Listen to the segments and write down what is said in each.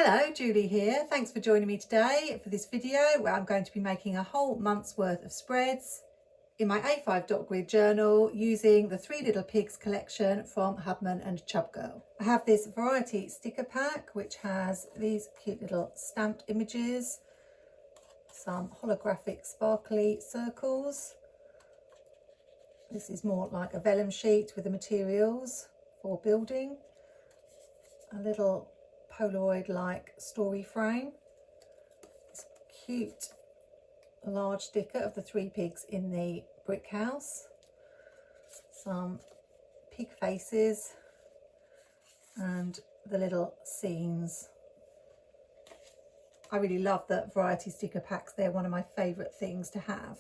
Hello, Julie here. Thanks for joining me today for this video where I'm going to be making a whole month's worth of spreads in my A5 dot grid journal using the Three Little Pigs collection from Hubman and Chubgirl. I have this variety sticker pack which has these cute little stamped images, some holographic sparkly circles. This is more like a vellum sheet with the materials for building, a little Polaroid-like story frame, this cute large sticker of the three pigs in the brick house, some pig faces and the little scenes. I really love the variety sticker packs. They're one of my favourite things to have.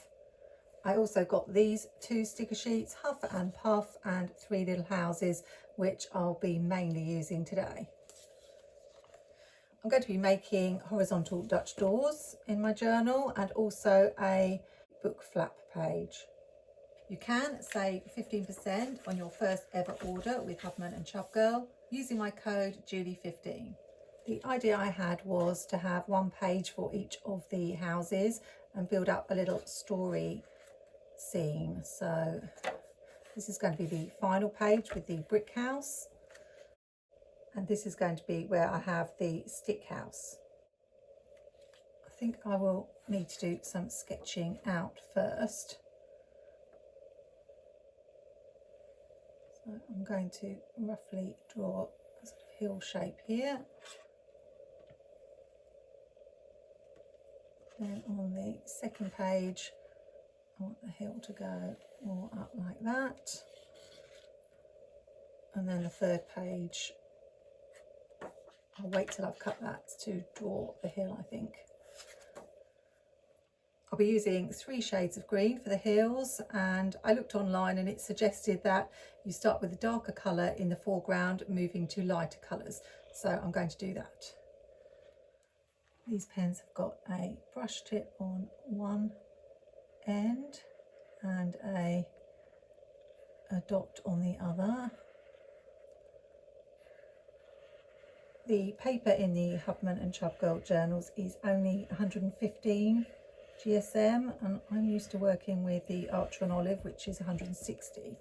I also got these two sticker sheets, Huff and Puff and Three Little Houses, which I'll be mainly using today. I'm going to be making horizontal Dutch doors in my journal and also a book flap page. You can save 15% on your first ever order with Hubman and Chubgirl using my code Julie15. The idea I had was to have one page for each of the houses and build up a little story scene. So this is going to be the final page with the brick house. And this is going to be where I have the stick house. I think I will need to do some sketching out first. So I'm going to roughly draw a sort of hill shape here. Then on the second page, I want the hill to go more up like that. And then the third page, I'll wait till I've cut that to draw the hill, I think. I'll be using 3 shades of green for the hills, and I looked online and it suggested that you start with a darker colour in the foreground, moving to lighter colours. So I'm going to do that. These pens have got a brush tip on one end and a dot on the other. The paper in the Hubman and Chubgirl journals is only 115 GSM, and I'm used to working with the Archer and Olive, which is 160.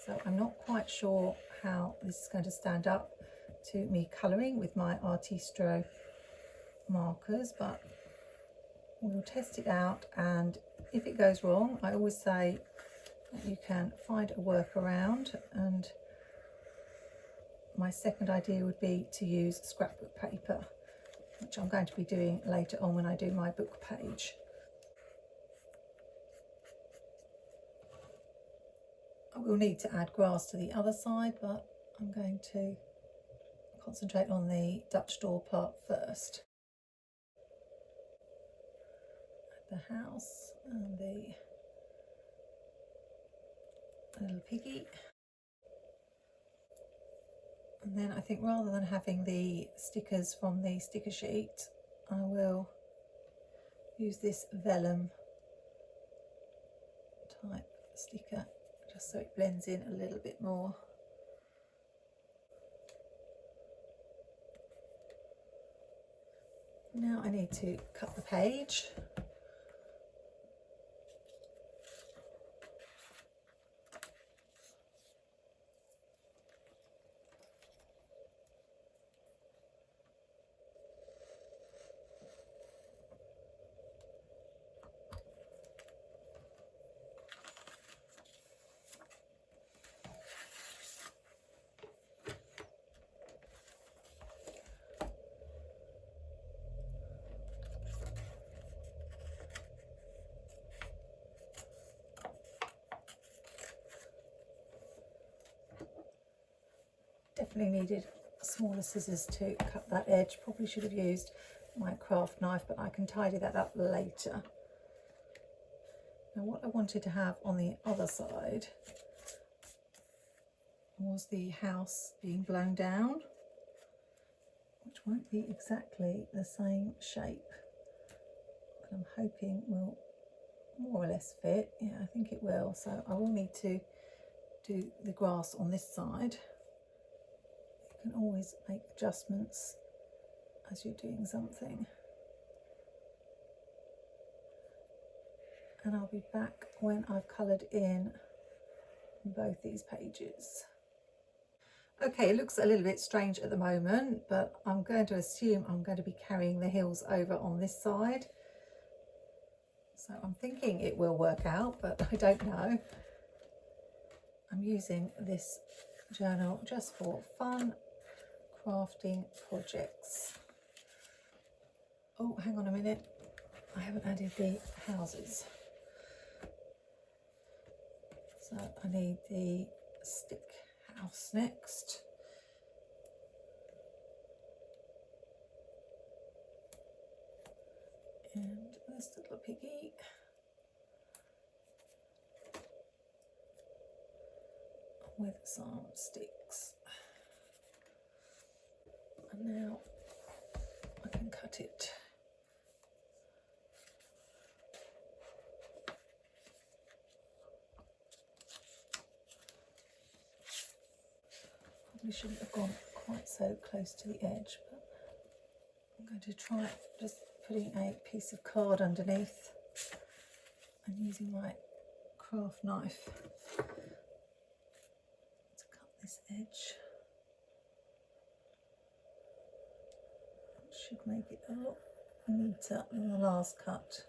So I'm not quite sure how this is going to stand up to me colouring with my Artistro markers, but we'll test it out, and if it goes wrong, I always say that you can find a workaround, and my second idea would be to use scrapbook paper, which I'm going to be doing later on when I do my book page. I will need to add grass to the other side, but I'm going to concentrate on the Dutch door part first. Add the house and the little piggy. And then I think rather than having the stickers from the sticker sheet, I will use this vellum type sticker just so it blends in a little bit more. Now I need to cut the page. Definitely needed smaller scissors to cut that edge. Probably should have used my craft knife, but I can tidy that up later. Now what I wanted to have on the other side was the house being blown down, which won't be exactly the same shape, but I'm hoping will more or less fit. Yeah, I think it will. So I will need to do the grass on this side. You can always make adjustments as you're doing something. And I'll be back when I've coloured in both these pages. Okay, it looks a little bit strange at the moment, but I'm going to assume I'm going to be carrying the hills over on this side. So I'm thinking it will work out, but I don't know. I'm using this journal just for fun crafting projects. Oh, hang on a minute. I haven't added the houses. So I need the stick house next. And this little piggy. With some sticks. And now I can cut it. Probably shouldn't have gone quite so close to the edge, but I'm going to try just putting a piece of card underneath and using my craft knife to cut this edge. It should make it a lot neater than the last cut.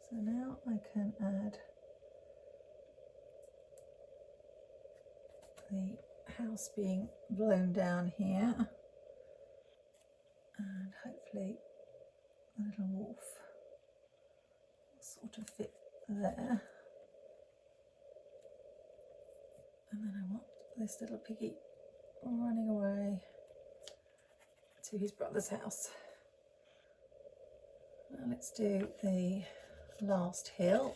So now I can add the house being blown down here, and hopefully the little wolf will sort of fit there. And then I want this little piggy running away to his brother's house. Now let's do the last hill.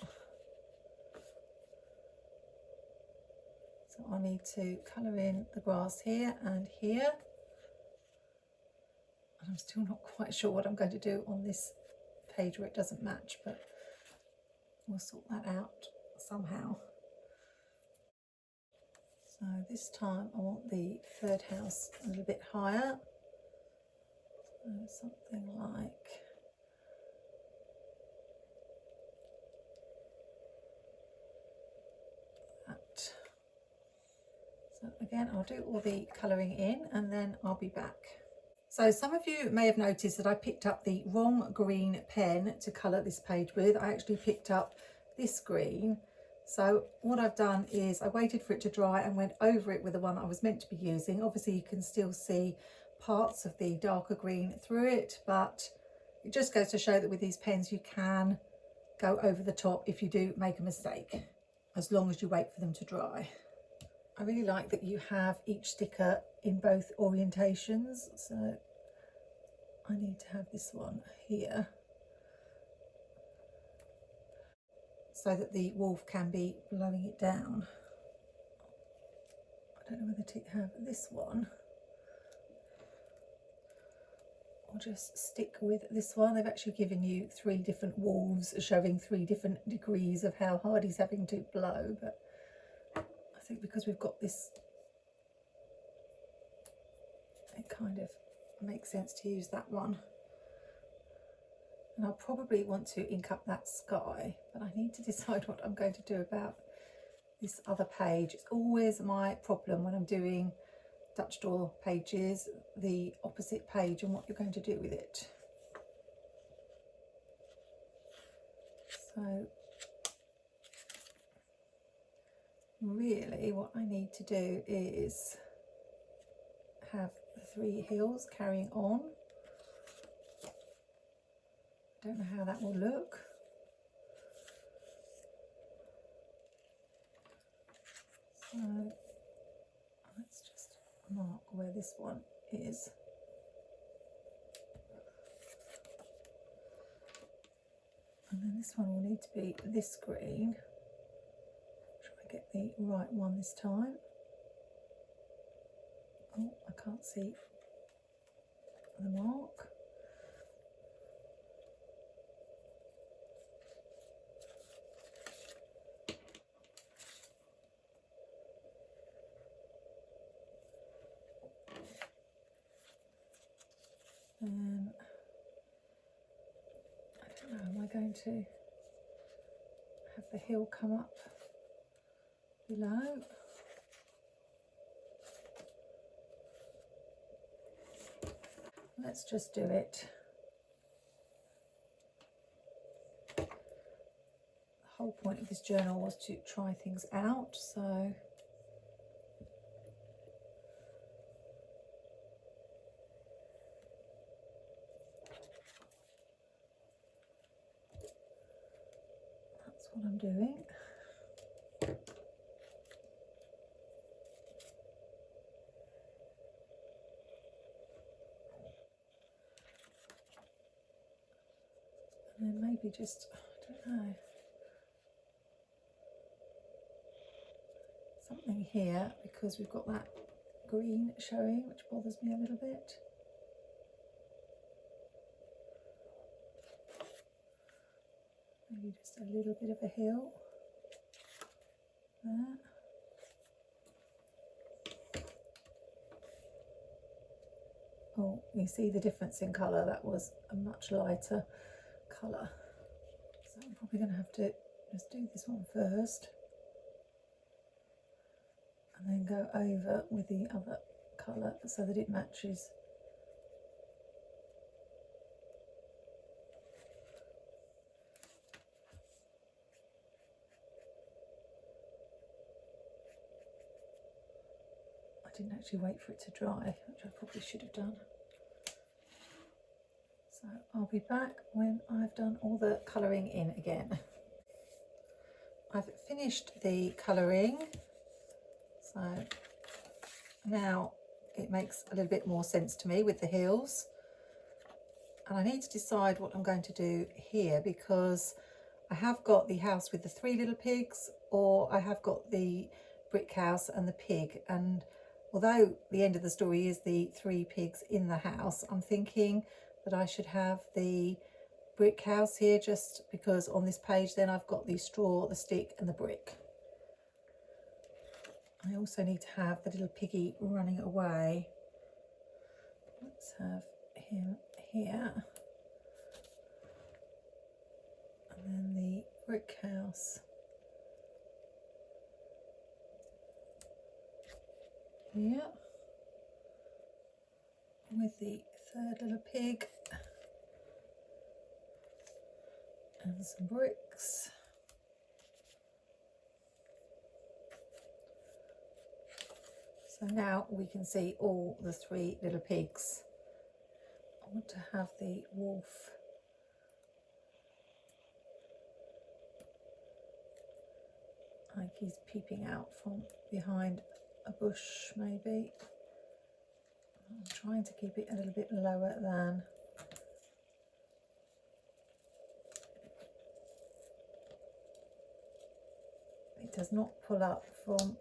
So I need to colour in the grass here and here. And I'm still not quite sure what I'm going to do on this page where it doesn't match, but we'll sort that out somehow. So this time I want the third house a little bit higher. So something like that. So again, I'll do all the colouring in and then I'll be back. So some of you may have noticed that I picked up the wrong green pen to colour this page with. I actually picked up this green. So what I've done is I waited for it to dry and went over it with the one I was meant to be using. Obviously you can still see parts of the darker green through it, but it just goes to show that with these pens you can go over the top if you do make a mistake, as long as you wait for them to dry. I really like that you have each sticker in both orientations, so I need to have this one here so that the wolf can be blowing it down. I don't know whether to have this one or just stick with this one. They've actually given you 3 different wolves showing 3 different degrees of how hard he's having to blow, but I think because we've got this, it kind of makes sense to use that one. And I'll probably want to ink up that sky, but I need to decide what I'm going to do about this other page. It's always my problem when I'm doing Dutch door pages, the opposite page and what you're going to do with it. So really what I need to do is have the 3 hills carrying on. Don't know how that will look. So let's just mark where this one is. And then this one will need to be this green. Try to get the right one this time. Oh, I can't see the mark. going to have the hill come up below. Let's just do it. The whole point of this journal was to try things out, so that's what I'm doing. And then maybe just, I don't know, something here, because we've got that green showing, which bothers me a little bit. Maybe just a little bit of a hill there. Oh, you see the difference in colour? That was a much lighter colour. So I'm probably going to have to just do this one first and then go over with the other colour so that it matches. I didn't actually wait for it to dry, which I probably should have done. So I'll be back when I've done all the colouring in again. I've finished the colouring, so now it makes a little bit more sense to me with the hills. And I need to decide what I'm going to do here, because I have got the house with the 3 little pigs, or I have got the brick house and the pig. And although the end of the story is the 3 pigs in the house, I'm thinking that I should have the brick house here, just because on this page then I've got the straw, the stick and the brick. I also need to have the little piggy running away. Let's have him here. And then the brick house here, with the 3rd little pig and some bricks. So now we can see all the 3 little pigs. I want to have the wolf like he's peeping out from behind a bush, maybe. I'm trying to keep it a little bit lower than. It does not pull up from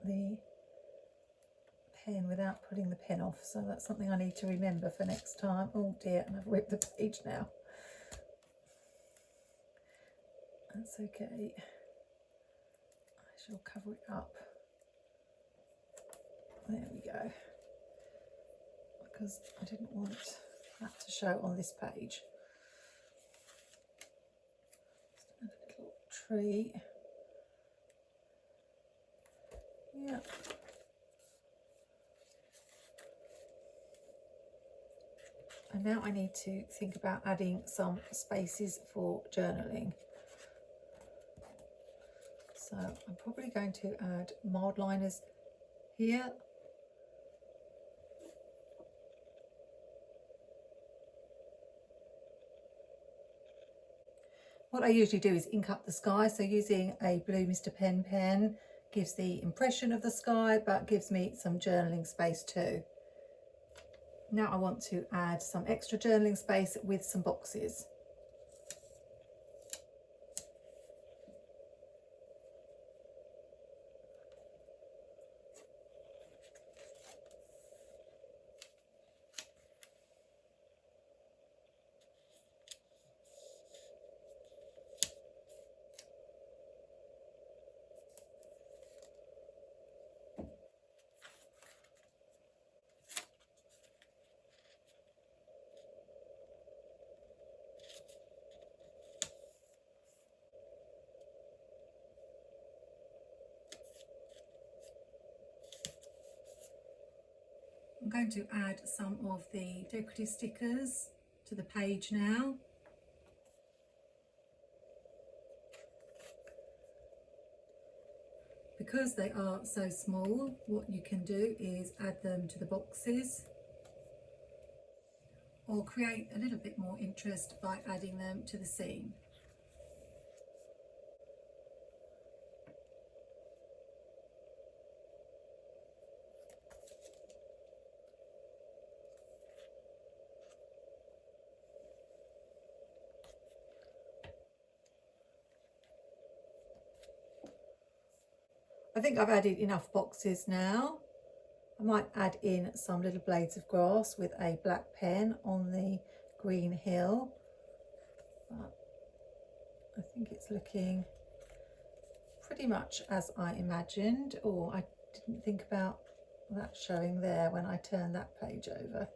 the pen without pulling the pen off, so that's something I need to remember for next time. Oh dear, and I've ripped the page now. That's okay. I shall cover it up. There we go. Because I didn't want that to show on this page. Just add a little tree. Yeah. And now I need to think about adding some spaces for journaling. So I'm probably going to add mild liners here. What I usually do is ink up the sky, so using a blue Mr. Pen pen gives the impression of the sky, but gives me some journaling space too. Now I want to add some extra journaling space with some boxes. I'm going to add some of the decorative stickers to the page now. Because they are so small, what you can do is add them to the boxes or create a little bit more interest by adding them to the scene. I think I've added enough boxes now. I might add in some little blades of grass with a black pen on the green hill. But I think it's looking pretty much as I imagined, or I didn't think about that showing there when I turned that page over.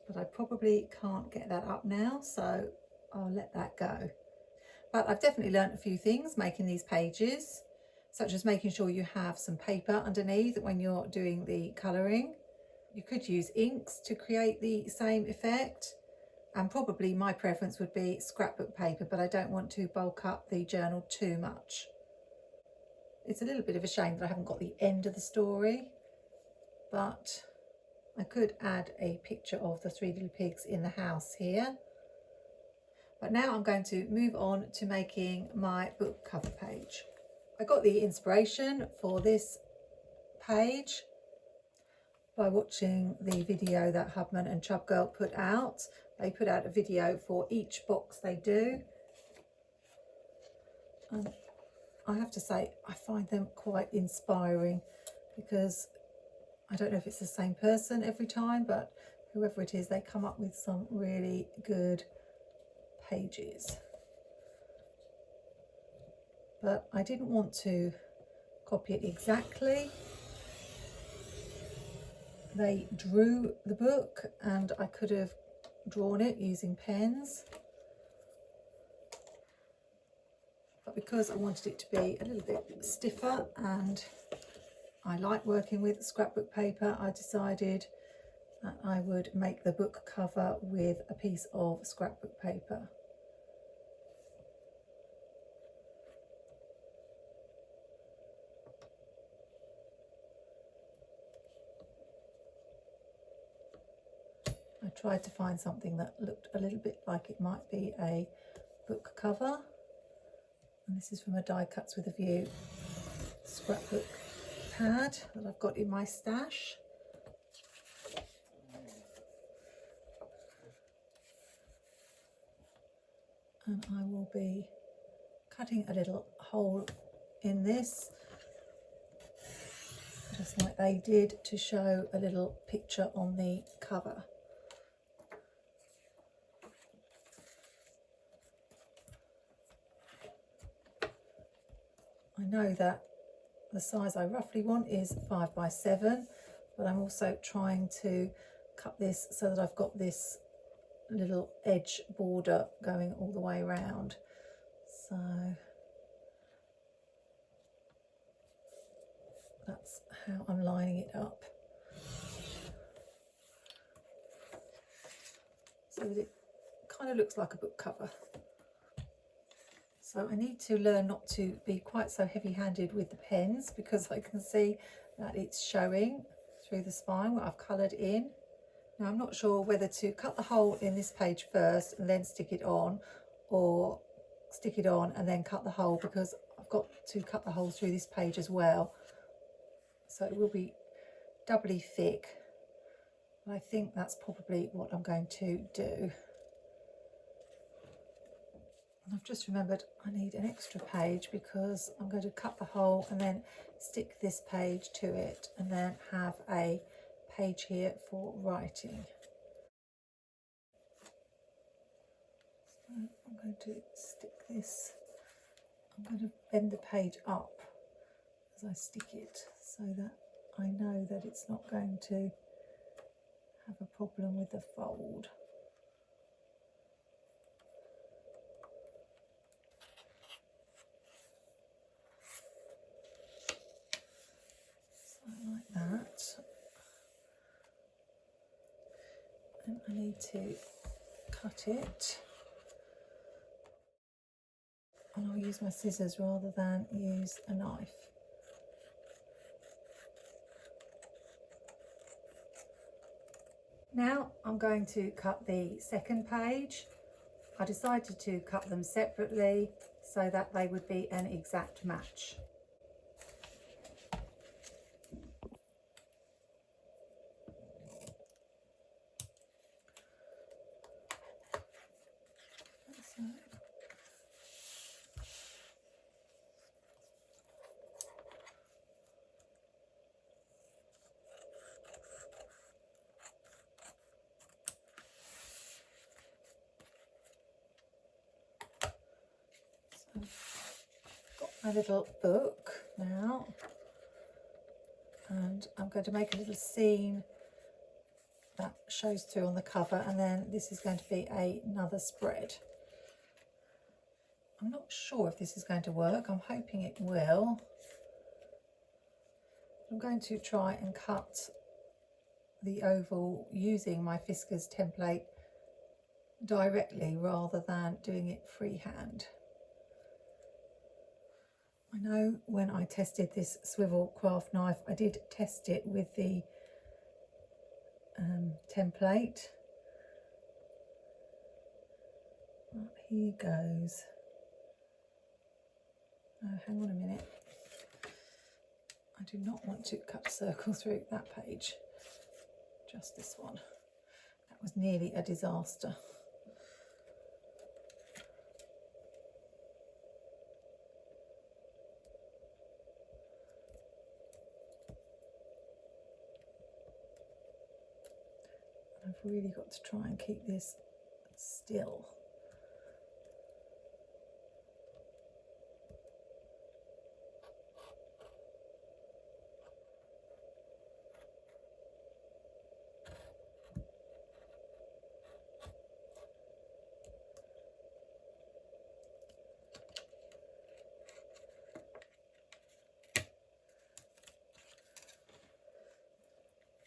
But I probably can't get that up now, so I'll let that go. But I've definitely learnt a few things making these pages, such as making sure you have some paper underneath when you're doing the colouring. You could use inks to create the same effect, and probably my preference would be scrapbook paper, but I don't want to bulk up the journal too much. It's a little bit of a shame that I haven't got the end of the story, but I could add a picture of the three little pigs in the house here. But now I'm going to move on to making my book cover page. I got the inspiration for this page by watching the video that Hubman and Chubgirl put out. They put out a video for each box they do. And I have to say, I find them quite inspiring, because I don't know if it's the same person every time, but whoever it is, they come up with some really good pages. But I didn't want to copy it exactly. They drew the book and I could have drawn it using pens, but because I wanted it to be a little bit stiffer and I like working with scrapbook paper, I decided that I would make the book cover with a piece of scrapbook paper. I tried to find something that looked a little bit like it might be a book cover, and this is from a Die Cuts with a View scrapbook pad that I've got in my stash. And I will be cutting a little hole in this, just like they did, to show a little picture on the cover. I know that the size I roughly want is 5 by 7, but I'm also trying to cut this so that I've got this little edge border going all the way around. So that's how I'm lining it up, so that it kind of looks like a book cover. So I need to learn not to be quite so heavy-handed with the pens, because I can see that it's showing through the spine what I've coloured in. Now I'm not sure whether to cut the hole in this page first and then stick it on, or stick it on and then cut the hole, because I've got to cut the hole through this page as well. So it will be doubly thick. And I think that's probably what I'm going to do. And I've just remembered I need an extra page, because I'm going to cut the hole and then stick this page to it, and then have a page here for writing. So I'm going to stick this, I'm going to bend the page up as I stick it, so that I know that it's not going to have a problem with the fold. Like that. and I need to cut it, and I'll use my scissors rather than use a knife. Now I'm going to cut the second page. I decided to cut them separately so that they would be an exact match. Got my little book now, and I'm going to make a little scene that shows through on the cover, and then this is going to be another spread. I'm not sure if this is going to work. I'm hoping it will. I'm going to try and cut the oval using my Fiskars template directly rather than doing it freehand. I know when I tested this swivel craft knife, I did test it with the template. Right, here goes. Oh, hang on a minute. I do not want to cut a circle through that page. Just this one. That was nearly a disaster. I've really got to try and keep this still.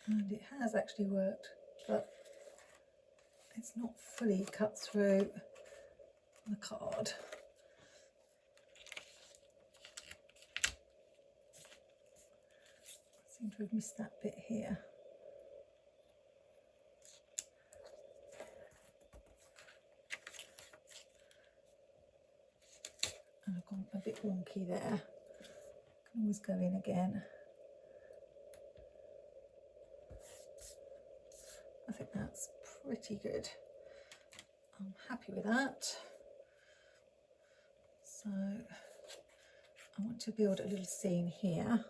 And it has actually worked, but it's not fully cut through the card. I seem to have missed that bit here. And I've gone a bit wonky there. Can always go in again. I think that's pretty good. I'm happy with that. So I want to build a little scene here.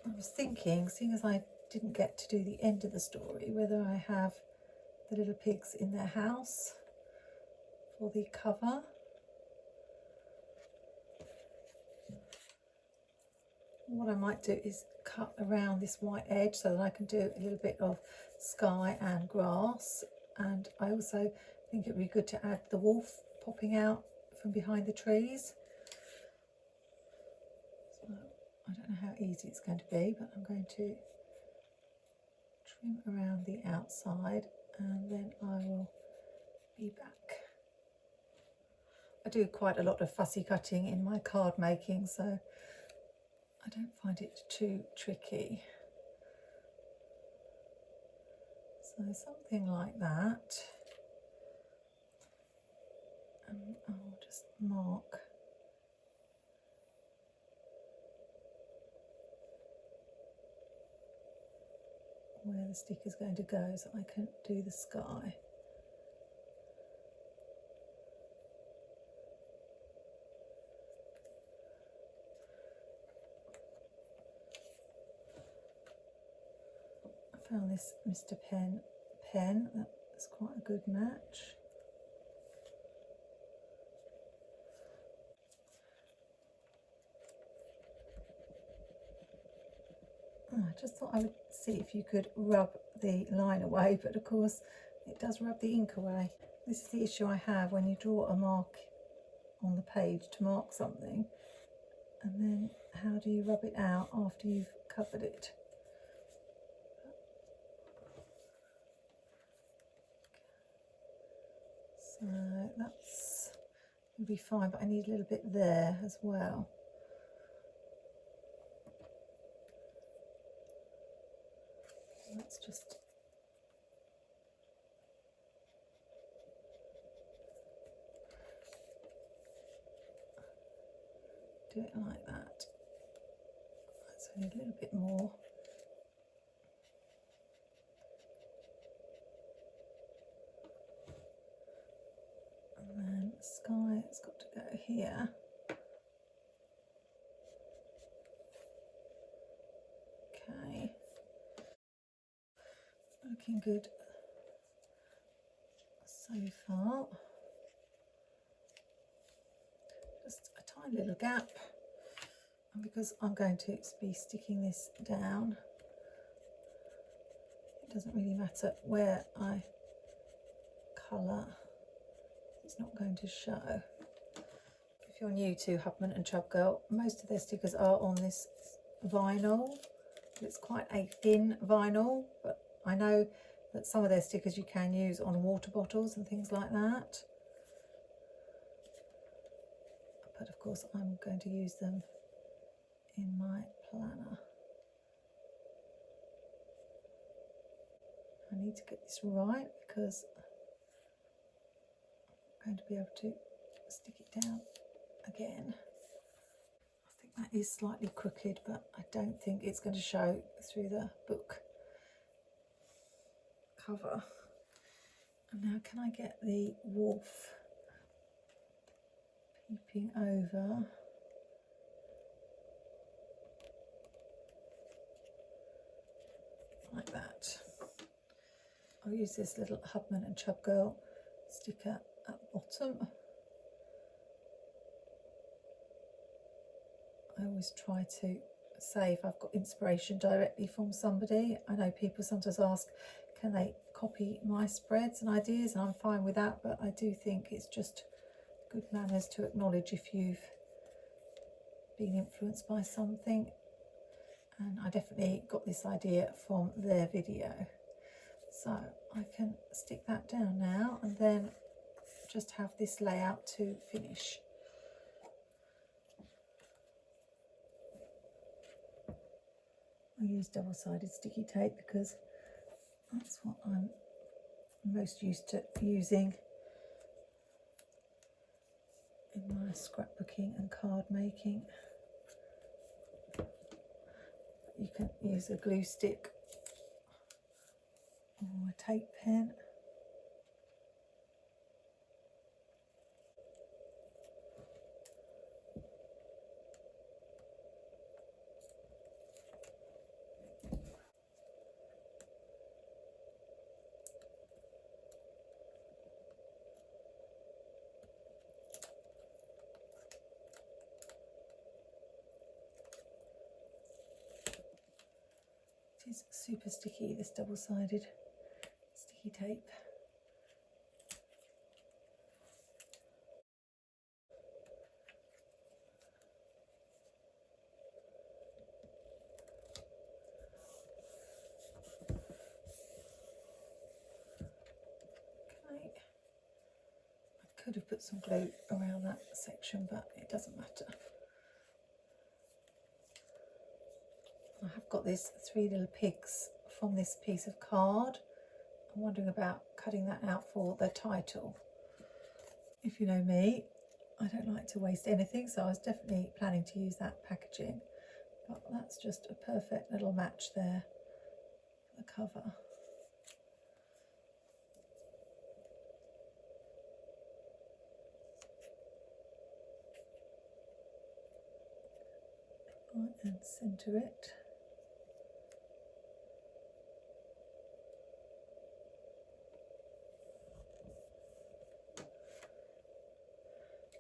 I was thinking, seeing as I didn't get to do the end of the story, whether I have the little pigs in their house for the cover. What I might do is cut around this white edge so that I can do a little bit of sky and grass, and I also think it would be good to add the wolf popping out from behind the trees. So I don't know how easy it's going to be, but I'm going to trim around the outside and then I will be back. I do quite a lot of fussy cutting in my card making, so I don't find it too tricky. So something like that. And I'll just mark where the stick is going to go so I can do the sky. I found this Mr. Pen pen, that's quite a good match. I just thought I would see if you could rub the line away, but of course it does rub the ink away. This is the issue I have when you draw a mark on the page to mark something, and then how do you rub it out after you've covered it? So that's going to be fine, but I need a little bit there as well. Let's just do it like that. So I need a little bit more. And then the sky has got to go here. Okay. Looking good so far. Just a tiny little gap. And because I'm going to be sticking this down, it doesn't really matter where I colour, it's not going to show. If you're new to Hubman and Chubgirl, most of their stickers are on this vinyl. It's quite a thin vinyl, but I know that some of their stickers you can use on water bottles and things like that. But of course I'm going to use them in my planner. I need to get this right because I'm going to be able to stick it down again. I think that is slightly crooked, but I don't think it's going to show through the book cover. And now can I get the wolf peeping over? Like that. I'll use this little Hubman and Chubgirl sticker at the bottom. I always try to say if I've got inspiration directly from somebody. I know people sometimes ask, can they copy my spreads and ideas, and I'm fine with that, but I do think it's just good manners to acknowledge if you've been influenced by something. And I definitely got this idea from their video. So I can stick that down now and then just have this layout to finish. I use double-sided sticky tape because that's what I'm most used to using in my scrapbooking and card making. You can use a glue stick or a tape pen. It is super sticky, this double-sided sticky tape. Okay, I could have put some glue around that section, but it doesn't matter. I have got this 3 little pigs from this piece of card. I'm wondering about cutting that out for the title. If you know me, I don't like to waste anything, so I was definitely planning to use that packaging, but that's just a perfect little match there for the cover. Right, and centre it.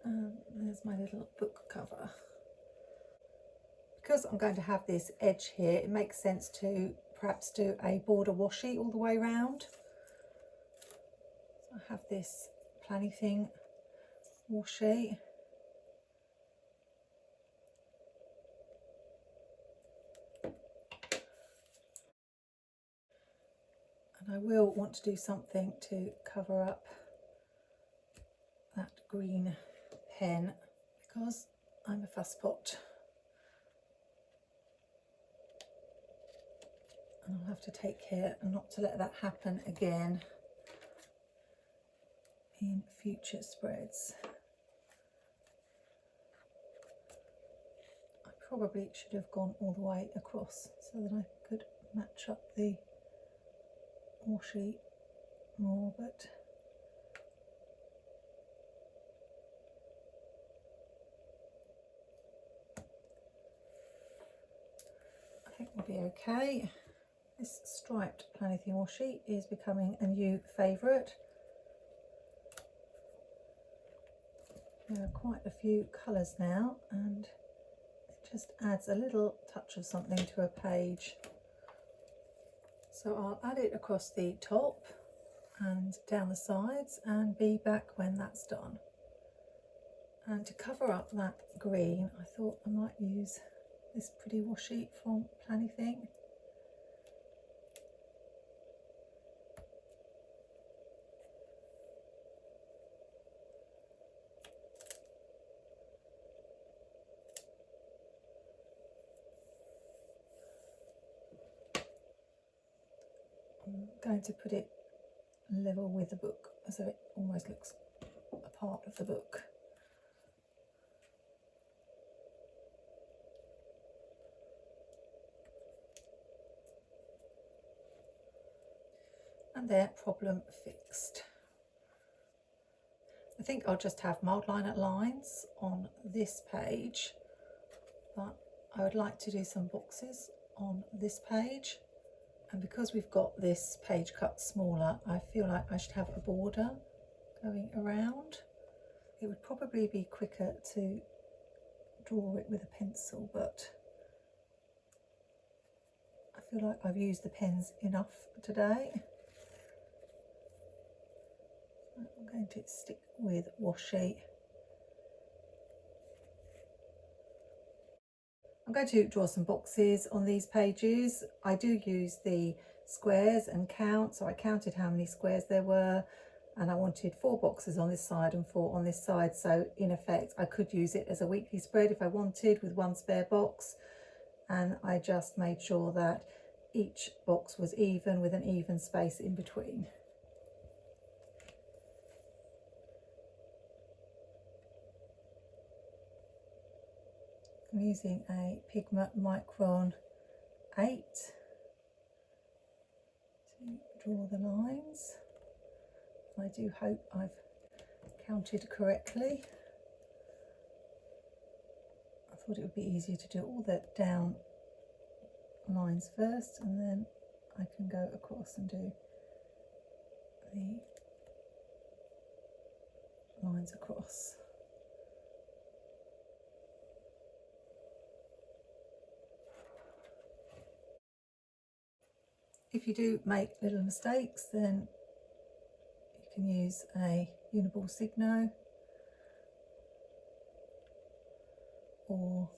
And there's my little book cover. Because I'm going to have this edge here, it makes sense to perhaps do a border washi all the way around. So I have this planning thing washi. And I will want to do something to cover up that green pen because I'm a fusspot. And I'll have to take care not to let that happen again in future spreads. I probably should have gone all the way across so that I could match up the washi more, but I think we'll be okay. This striped Planethy washi is becoming a new favourite. There are quite a few colours now and it just adds a little touch of something to a page. So I'll add it across the top and down the sides and be back when that's done. And to cover up that green, I thought I might use this pretty washi from Planethy. I'm going to put it level with the book so it almost looks a part of the book. And there, problem fixed. I think I'll just have mild liner lines on this page, but I would like to do some boxes on this page. And because we've got this page cut smaller, I feel like I should have a border going around. It would probably be quicker to draw it with a pencil, but I feel like I've used the pens enough today. I'm going to stick with washi. I'm going to draw some boxes on these pages. I do use the squares and count, so I counted how many squares there were, and I wanted 4 boxes on this side and 4 on this side, so in effect I could use it as a weekly spread if I wanted with 1 spare box, and I just made sure that each box was even with an even space in between. I'm using a Pigma Micron 8 to draw the lines. I do hope I've counted correctly. I thought it would be easier to do all the down lines first and then I can go across and do the lines across. If you do make little mistakes, then you can use a Uniball Signo or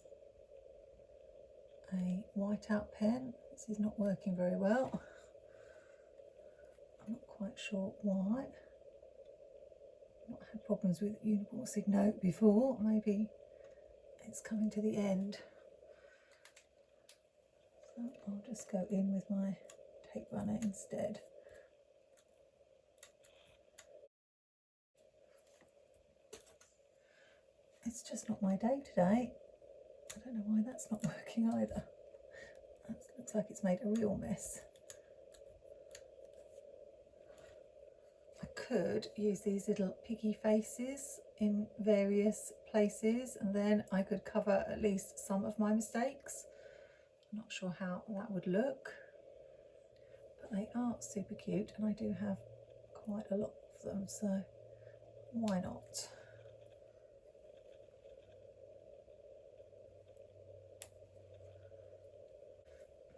a whiteout pen. This is not working very well. I'm not quite sure why. I've not had problems with Uniball Signo before. Maybe it's coming to the end. So I'll just go in with my tape runner instead. It's just not my day today. I don't know why that's not working either. That looks like it's made a real mess. I could use these little piggy faces in various places and then I could cover at least some of my mistakes. I'm not sure how that would look. They are super cute and I do have quite a lot of them, so why not?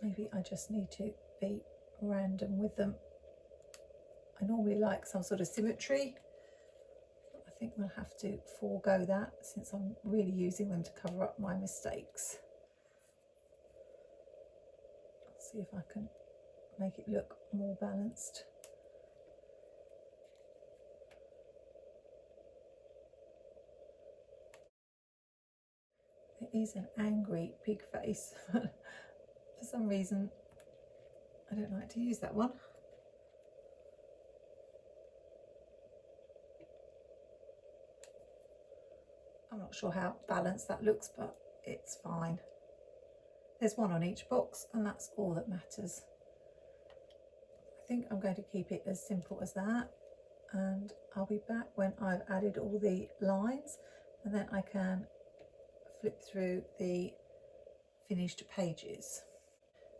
Maybe I just need to be random with them. I normally like some sort of symmetry. I think we'll have to forego that since I'm really using them to cover up my mistakes. Let's see if I can make it look more balanced. is an angry pig face. For some reason, I don't like to use that one. I'm not sure how balanced that looks, but it's fine. There's one on each box and that's all that matters. I think I'm going to keep it as simple as that, and I'll be back when I've added all the lines, and then I can flip through the finished pages.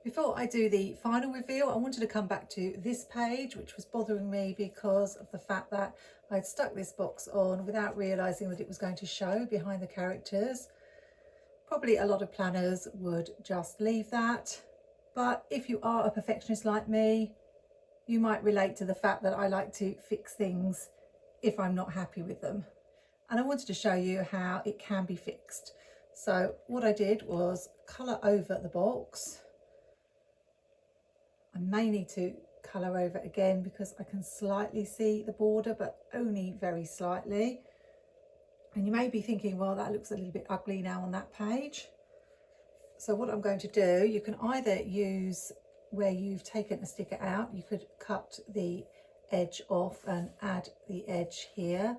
Before I do the final reveal, I wanted to come back to this page, which was bothering me because of the fact that I'd stuck this box on without realising that it was going to show behind the characters. Probably a lot of planners would just leave that, but if you are a perfectionist like me, you might relate to the fact that I like to fix things if I'm not happy with them. And I wanted to show you how it can be fixed. So what I did was colour over the box. I may need to colour over again because I can slightly see the border, but only very slightly. And you may be thinking, well, that looks a little bit ugly now on that page. So what I'm going to do, you can either use where you've taken a sticker out, you could cut the edge off and add the edge here.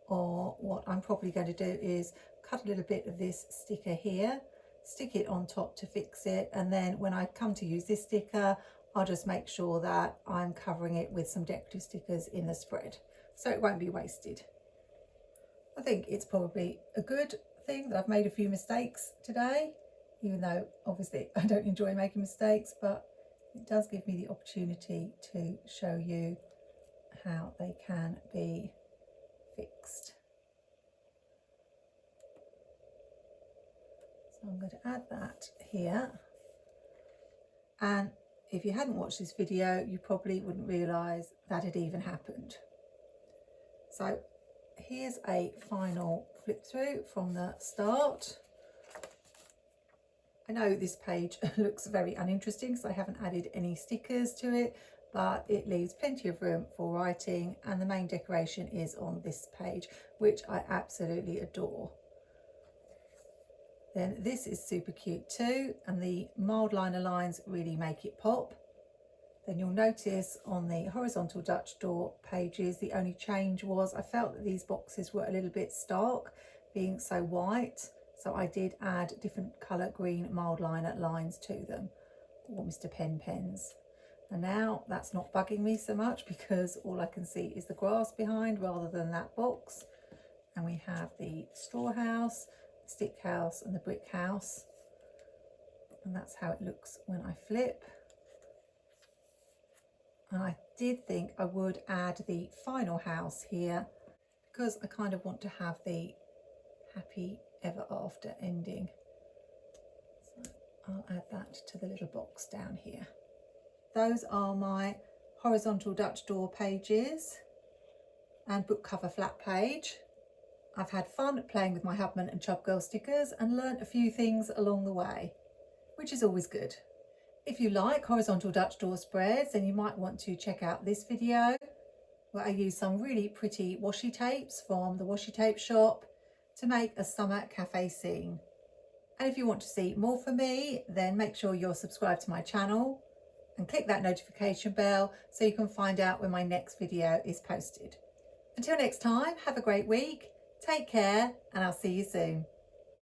Or what I'm probably going to do is cut a little bit of this sticker here, stick it on top to fix it, and then when I come to use this sticker, I'll just make sure that I'm covering it with some decorative stickers in the spread, so it won't be wasted. I think it's probably a good thing that I've made a few mistakes today, even though obviously I don't enjoy making mistakes, but it does give me the opportunity to show you how they can be fixed. So I'm going to add that here, and if you hadn't watched this video, you probably wouldn't realise that it even happened. So here's a final flip through from the start. I know this page looks very uninteresting because I haven't added any stickers to it, but it leaves plenty of room for writing, and the main decoration is on this page, which I absolutely adore. Then this is super cute too, and the mild liner lines really make it pop. Then you'll notice on the horizontal Dutch door pages, the only change was I felt that these boxes were a little bit stark, being so white. So I did add different colour green mild liner lines to them, or Mr. Pen pens. And now that's not bugging me so much because all I can see is the grass behind rather than that box. And we have the straw house, stick house and the brick house. And that's how it looks when I flip. And I did think I would add the final house here because I kind of want to have the happy ever after ending. So I'll add that to the little box down here. Those are my horizontal Dutch door pages and book cover flat page. I've had fun playing with my Hubman and Chubgirl stickers and learnt a few things along the way, which is always good. If you like horizontal Dutch door spreads, then you might want to check out this video where I use some really pretty washi tapes from the washi tape shop to make a summer cafe scene. And if you want to see more from me, then make sure you're subscribed to my channel and click that notification bell so you can find out when my next video is posted. Until next time, have a great week, take care, and I'll see you soon.